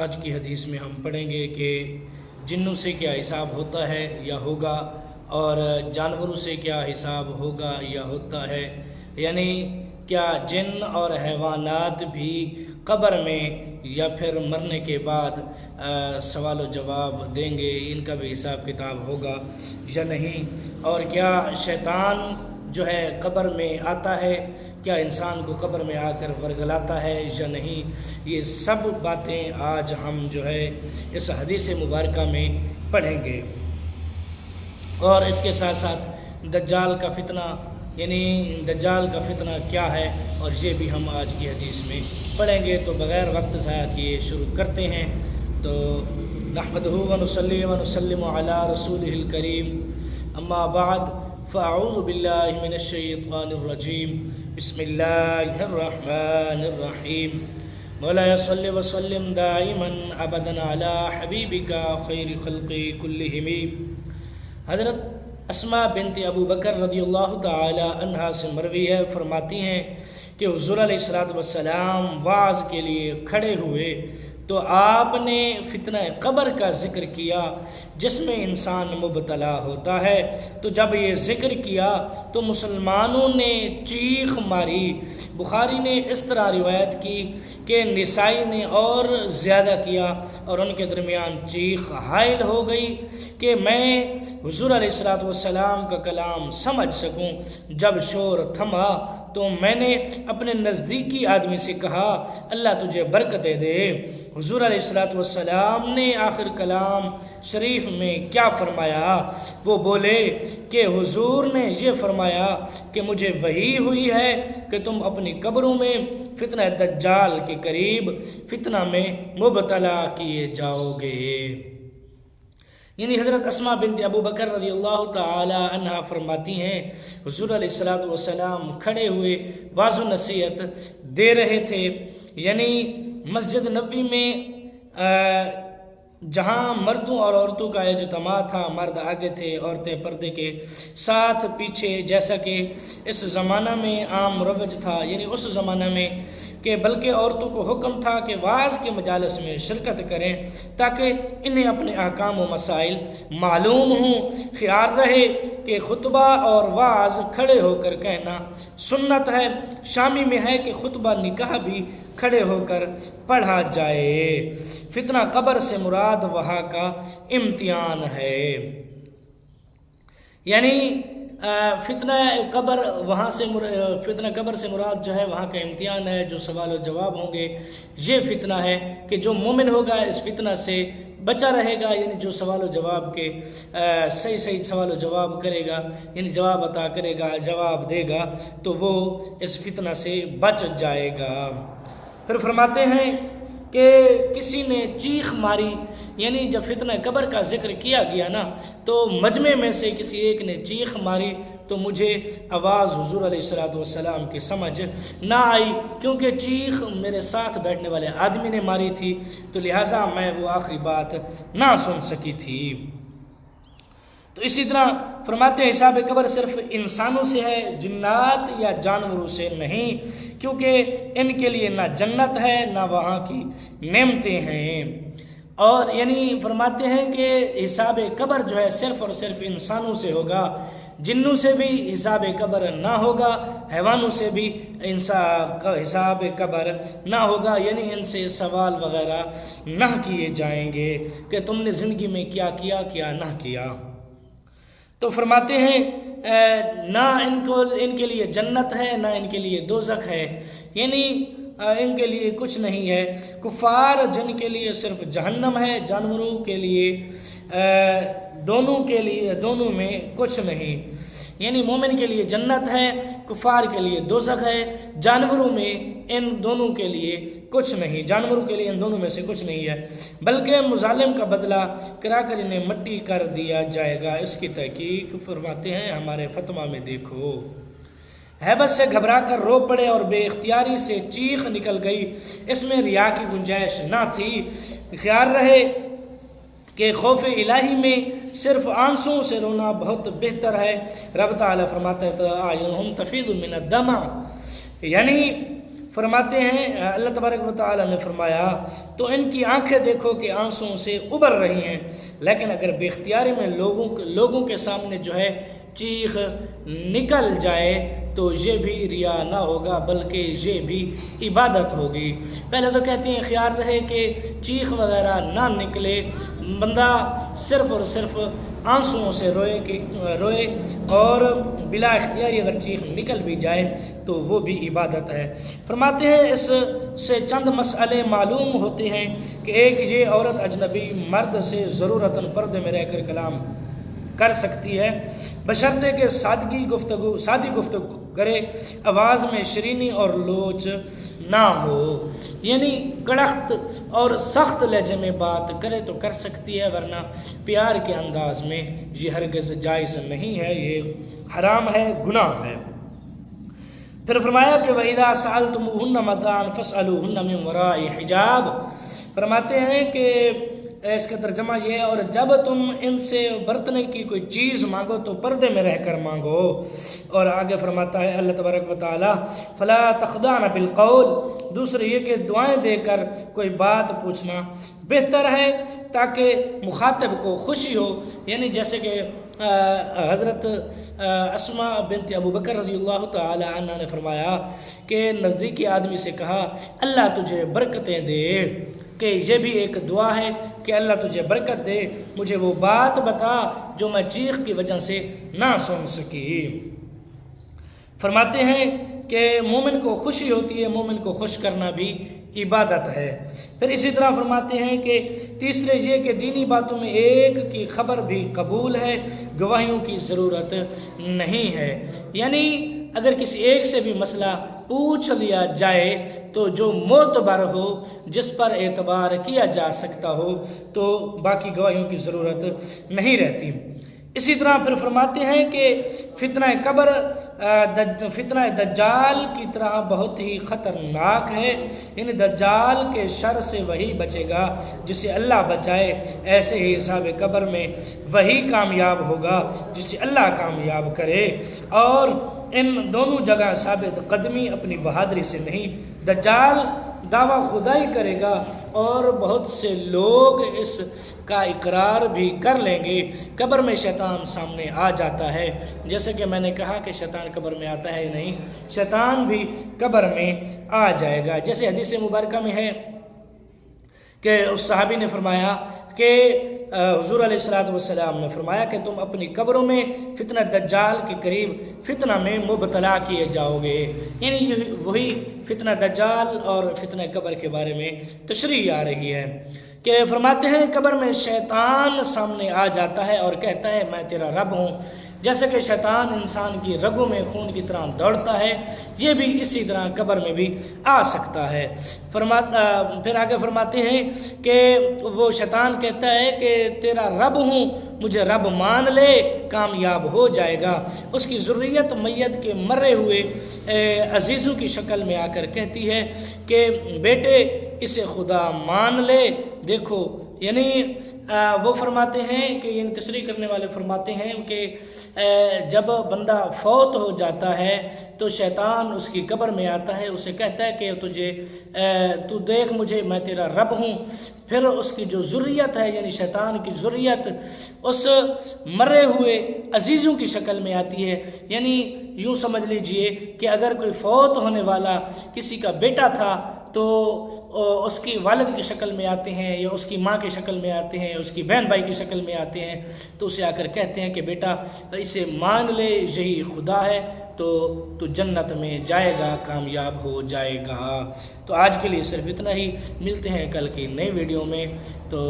آج کی حدیث میں ہم پڑھیں گے کہ جنوں سے کیا حساب ہوتا ہے یا ہوگا، اور جانوروں سے کیا حساب ہوگا یا ہوتا ہے، یعنی کیا جن اور حیوانات بھی قبر میں یا پھر مرنے کے بعد سوال و جواب دیں گے، ان کا بھی حساب کتاب ہوگا یا نہیں، اور کیا شیطان جو ہے قبر میں آتا ہے، کیا انسان کو قبر میں آ کر ورگلاتا ہے یا نہیں، یہ سب باتیں آج ہم جو ہے اس حدیث مبارکہ میں پڑھیں گے۔ اور اس کے ساتھ ساتھ دجال کا فتنہ، یعنی دجال کا فتنہ کیا ہے، اور یہ بھی ہم آج کی حدیث میں پڑھیں گے۔ تو بغیر وقت ضائع کیے شروع کرتے ہیں۔ تو نحمدہ ونصلی ونسلم علی رسولہ الکریم، اما بعد فاعوذ باللہ من الشیطان الرجیم، بسم اللہ الرحمن الرحیم، مولا صلی وسلم دائما ابدا علی حبیبک خیر خلق کلہم۔ حضرت اسماء بنت ابو بکر رضی اللہ تعالی عنہا سے مروی ہے، فرماتی ہیں کہ حضور علیہ السلام وعظ کے لیے کھڑے ہوئے تو آپ نے فتنہ قبر کا ذکر کیا جس میں انسان مبتلا ہوتا ہے۔ تو جب یہ ذکر کیا تو مسلمانوں نے چیخ ماری۔ بخاری نے اس طرح روایت کی کہ نسائی نے اور زیادہ کیا، اور ان کے درمیان چیخ حائل ہو گئی کہ میں حضور علیہ السلام کا کلام سمجھ سکوں۔ جب شور تھما تو میں نے اپنے نزدیکی آدمی سے کہا، اللہ تجھے برکتیں دے۔ حضور علیہ السلام نے آخر کلام شریف میں کیا فرمایا؟ وہ بولے کہ حضور نے یہ فرمایا کہ مجھے وحی ہوئی ہے کہ تم اپنی قبروں میں فتنہ دجال کے قریب فتنہ میں مبتلا کیے جاؤ گے۔ یعنی حضرت اسماء بنت ابو بکر رضی اللہ تعالی عنہ فرماتی ہیں حضور علیہ السلام کھڑے ہوئے واعظ و نصیحت دے رہے تھے، یعنی مسجد نبوی میں جہاں مردوں اور عورتوں کا اجتماع تھا، مرد آگے تھے، عورتیں پردے کے ساتھ پیچھے، جیسا کہ اس زمانہ میں عام رواج تھا، یعنی اس زمانہ میں کہ بلکہ عورتوں کو حکم تھا کہ وعظ کے مجالس میں شرکت کریں تاکہ انہیں اپنے احکام و مسائل معلوم ہوں۔ خیال رہے کہ خطبہ اور وعظ کھڑے ہو کر کہنا سنت ہے۔ شامی میں ہے کہ خطبہ نکاح بھی کھڑے ہو کر پڑھا جائے۔ فتنہ قبر سے مراد وہاں کا امتحان ہے، یعنی فتنہ قبر سے مراد جو ہے وہاں کا امتحان ہے، جو سوال و جواب ہوں گے یہ فتنہ ہے کہ جو مومن ہوگا اس فتنہ سے بچا رہے گا، یعنی جو سوال و جواب کے صحیح سوال و جواب کرے گا، یعنی جواب عطا کرے گا، جواب دے گا، تو وہ اس فتنہ سے بچ جائے گا۔ پھر فرماتے ہیں کہ کسی نے چیخ ماری، یعنی جب فتنہ قبر کا ذکر کیا گیا نا تو مجمع میں سے کسی ایک نے چیخ ماری تو مجھے آواز حضور علیہ السلام کی سمجھ نہ آئی، کیونکہ چیخ میرے ساتھ بیٹھنے والے آدمی نے ماری تھی، تو لہٰذا میں وہ آخری بات نہ سن سکی تھی۔ تو اسی طرح فرماتے ہیں حساب قبر صرف انسانوں سے ہے، جنات یا جانوروں سے نہیں، کیونکہ ان کے لیے نہ جنت ہے نہ وہاں کی نعمتیں ہیں۔ اور یعنی فرماتے ہیں کہ حساب قبر جو ہے صرف اور صرف انسانوں سے ہوگا، جنوں سے بھی حساب قبر نہ ہوگا، حیوانوں سے بھی حساب قبر نہ ہوگا، یعنی ان سے سوال وغیرہ نہ کیے جائیں گے کہ تم نے زندگی میں کیا کیا کیا نہ کیا۔ تو فرماتے ہیں نہ ان کے لیے جنت ہے نہ ان کے لیے دوزخ ہے، یعنی ان کے لیے کچھ نہیں ہے۔ کفار جن کے لیے صرف جہنم ہے، جانوروں کے لیے دونوں میں کچھ نہیں، یعنی مومن کے لیے جنت ہے، کفار کے لیے دوزخ ہے، جانوروں میں ان دونوں کے لیے کچھ نہیں، جانوروں کے لیے ان دونوں میں سے کچھ نہیں ہے، بلکہ مظالم کا بدلہ کرا کر انہیں مٹی کر دیا جائے گا۔ اس کی تحقیق فرماتے ہیں ہمارے فتویٰ میں دیکھو۔ ہیبت سے گھبرا کر رو پڑے اور بے اختیاری سے چیخ نکل گئی، اس میں ریا کی گنجائش نہ تھی۔ خیال رہے کہ خوف الہی میں صرف آنسوں سے رونا بہت بہتر ہے۔ رب تعالیٰ فرماتا ہے اعینہم تفیض من الدمع، یعنی فرماتے ہیں اللہ تبارک و تعالی نے فرمایا تو ان کی آنکھیں دیکھو کہ آنسوؤں سے ابر رہی ہیں، لیکن اگر بے اختیاری میں لوگوں کے سامنے جو ہے چیخ نکل جائے تو یہ بھی ریا نہ ہوگا بلکہ یہ بھی عبادت ہوگی۔ پہلے تو کہتے ہیں خیال رہے کہ چیخ وغیرہ نہ نکلے، بندہ صرف اور صرف آنسوؤں سے روئے اور بلا اختیاری اگر چیخ نکل بھی جائے تو وہ بھی عبادت ہے۔ فرماتے ہیں اس سے چند مسئلے معلوم ہوتے ہیں کہ ایک یہ عورت اجنبی مرد سے ضرورتاً پردے میں رہ کر کلام کر سکتی ہے بشرطے کہ سادی گفتگو کرے، آواز میں شرینی اور لوچ نہ ہو، یعنی کڑخت اور سخت لہجے میں بات کرے تو کر سکتی ہے، ورنہ پیار کے انداز میں یہ ہرگز جائز نہیں ہے، یہ حرام ہے، گناہ ہے۔ پھر فرمایا کہ وَإِذَا سَأَلْتُمُوهُنَّ مَتَاعًا فَاسْأَلُوهُنَّ مِنْ وَرَاءِ حِجَابٍ، فرماتے ہیں کہ اس کا ترجمہ یہ ہے، اور جب تم ان سے برتنے کی کوئی چیز مانگو تو پردے میں رہ کر مانگو۔ اور آگے فرماتا ہے اللہ تبارک و تعالی فَلَا تَخْضَعْنَ بِالْقَوْلِ، دوسرے یہ کہ دعائیں دے کر کوئی بات پوچھنا بہتر ہے تاکہ مخاطب کو خوشی ہو، یعنی جیسے کہ حضرت اسماء بنت ابو بکر رضی اللہ تعالی عنہ نے فرمایا کہ نزدیکی آدمی سے کہا اللہ تجھے برکتیں دے، کہ یہ بھی ایک دعا ہے کہ اللہ تجھے برکت دے، مجھے وہ بات بتا جو میں چیخ کی وجہ سے نہ سن سکی۔ فرماتے ہیں کہ مومن کو خوشی ہوتی ہے، مومن کو خوش کرنا بھی عبادت ہے۔ پھر اسی طرح فرماتے ہیں کہ تیسرے یہ کہ دینی باتوں میں ایک کی خبر بھی قبول ہے، گواہیوں کی ضرورت نہیں ہے، یعنی اگر کسی ایک سے بھی مسئلہ پوچھ لیا جائے تو جو معتبر ہو، جس پر اعتبار کیا جا سکتا ہو، تو باقی گواہیوں کی ضرورت نہیں رہتی۔ اسی طرح پھر فرماتے ہیں کہ فتنہ قبر فتنہ دجال کی طرح بہت ہی خطرناک ہے، یعنی دجال کے شر سے وہی بچے گا جسے اللہ بچائے، ایسے ہی حساب قبر میں وہی کامیاب ہوگا جسے اللہ کامیاب کرے، اور ان دونوں جگہ ثابت قدمی اپنی بہادری سے نہیں، دجال دعویٰ خدائی کرے گا اور بہت سے لوگ اس کا اقرار بھی کر لیں گے۔ قبر میں شیطان سامنے آ جاتا ہے، جیسے کہ میں نے کہا کہ شیطان قبر میں آتا ہے نہیں، شیطان بھی قبر میں آ جائے گا، جیسے حدیث مبارکہ میں ہے کہ اس صحابی نے فرمایا کہ حضور علیہ السلام نے فرمایا کہ تم اپنی قبروں میں فتنہ دجال کے قریب فتنہ میں مبتلا کیے جاؤ گے، یعنی وہی فتنہ دجال اور فتنہ قبر کے بارے میں تشریح آ رہی ہے کہ فرماتے ہیں قبر میں شیطان سامنے آ جاتا ہے اور کہتا ہے میں تیرا رب ہوں، جیسے کہ شیطان انسان کی رگوں میں خون کی طرح دوڑتا ہے، یہ بھی اسی طرح قبر میں بھی آ سکتا ہے۔ پھر آگے فرماتے ہیں کہ وہ شیطان کہتا ہے کہ تیرا رب ہوں، مجھے رب مان لے، کامیاب ہو جائے گا۔ اس کی ذریت میت کے مرے ہوئے عزیزوں کی شکل میں آ کر کہتی ہے کہ بیٹے اسے خدا مان لے، دیکھو، یعنی وہ فرماتے ہیں کہ یعنی تشریح کرنے والے فرماتے ہیں کہ جب بندہ فوت ہو جاتا ہے تو شیطان اس کی قبر میں آتا ہے، اسے کہتا ہے کہ تو دیکھ مجھے، میں تیرا رب ہوں۔ پھر اس کی جو ذریت ہے، یعنی شیطان کی ذریت اس مرے ہوئے عزیزوں کی شکل میں آتی ہے، یعنی یوں سمجھ لیجئے کہ اگر کوئی فوت ہونے والا کسی کا بیٹا تھا تو اس کی والد کی شکل میں آتے ہیں، یا اس کی ماں کی شکل میں آتے ہیں، اس کی بہن بھائی کی شکل میں آتے ہیں، تو اسے آ کر کہتے ہیں کہ بیٹا اسے مان لے، یہی خدا ہے، تو جنت میں جائے گا، کامیاب ہو جائے گا۔ تو آج کے لیے صرف اتنا ہی، ملتے ہیں کل کی نئی ویڈیو میں۔ تو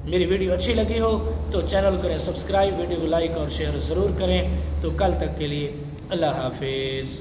میری ویڈیو اچھی لگی ہو تو چینل کریں سبسکرائب، ویڈیو کو لائک اور شیئر ضرور کریں۔ تو کل تک کے لیے اللہ حافظ۔